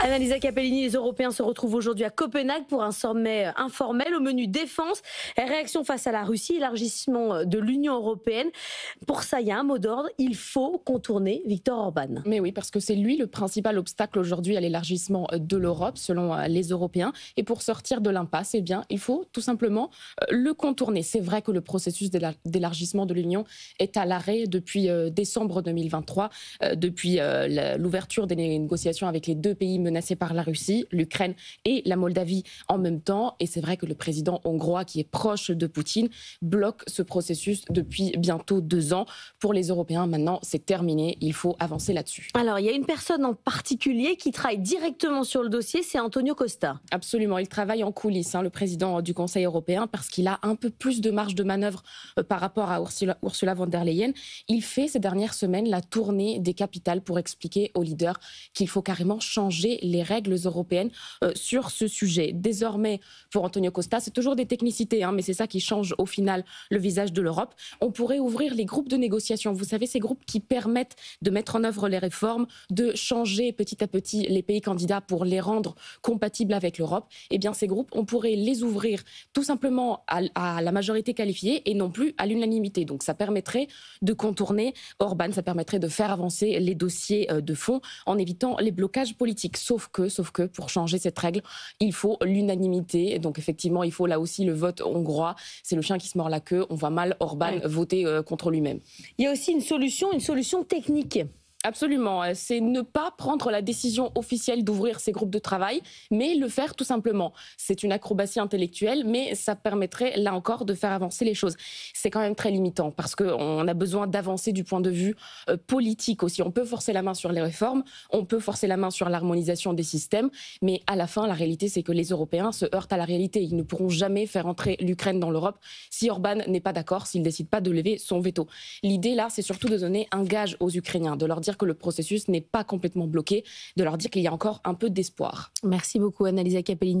Annalisa Capellini, les Européens se retrouvent aujourd'hui à Copenhague pour un sommet informel au menu défense, réaction face à la Russie, élargissement de l'Union européenne. Pour ça, il y a un mot d'ordre, il faut contourner Viktor Orban. Mais oui, parce que c'est lui le principal obstacle aujourd'hui à l'élargissement de l'Europe, selon les Européens. Et pour sortir de l'impasse, eh bien, il faut tout simplement le contourner. C'est vrai que le processus d'élargissement de l'Union est à l'arrêt depuis décembre 2023, depuis l'ouverture des négociations avec les deux pays menacés par la Russie, l'Ukraine et la Moldavie en même temps. Et c'est vrai que le président hongrois, qui est proche de Poutine, bloque ce processus depuis bientôt 2 ans. Pour les Européens, maintenant, c'est terminé. Il faut avancer là-dessus. Alors, il y a une personne en particulier qui travaille directement sur le dossier, c'est Antonio Costa. Absolument, il travaille en coulisses, le président du Conseil européen, parce qu'il a un peu plus de marge de manœuvre par rapport à Ursula von der Leyen. Il fait ces dernières semaines la tournée des capitales pour expliquer aux leaders qu'il faut carrément changer les règles européennes sur ce sujet. Désormais, pour Antonio Costa, c'est toujours des technicités, mais c'est ça qui change au final le visage de l'Europe. On pourrait ouvrir les groupes de négociation. Vous savez, ces groupes qui permettent de mettre en œuvre les réformes, de changer petit à petit les pays candidats pour les rendre compatibles avec l'Europe. Eh bien, ces groupes, on pourrait les ouvrir tout simplement à la majorité qualifiée et non plus à l'unanimité. Donc, ça permettrait de contourner Orban, ça permettrait de faire avancer les dossiers de fond en évitant les blocages politiques. Sauf que pour changer cette règle, il faut l'unanimité. Donc, effectivement, il faut là aussi le vote hongrois. C'est le chien qui se mord la queue. On voit mal Orban voter contre lui-même. Il y a aussi une solution technique. Absolument, c'est ne pas prendre la décision officielle d'ouvrir ces groupes de travail, mais le faire tout simplement. C'est une acrobatie intellectuelle, mais ça permettrait, là encore, de faire avancer les choses. C'est quand même très limitant, parce qu'on a besoin d'avancer du point de vue politique aussi. On peut forcer la main sur les réformes, on peut forcer la main sur l'harmonisation des systèmes, mais à la fin, la réalité, c'est que les Européens se heurtent à la réalité. Ils ne pourront jamais faire entrer l'Ukraine dans l'Europe si Orban n'est pas d'accord, s'il ne décide pas de lever son veto. L'idée, là, c'est surtout de donner un gage aux Ukrainiens, de leur dire que le processus n'est pas complètement bloqué, de leur dire qu'il y a encore un peu d'espoir. Merci beaucoup, Annalisa Capellini.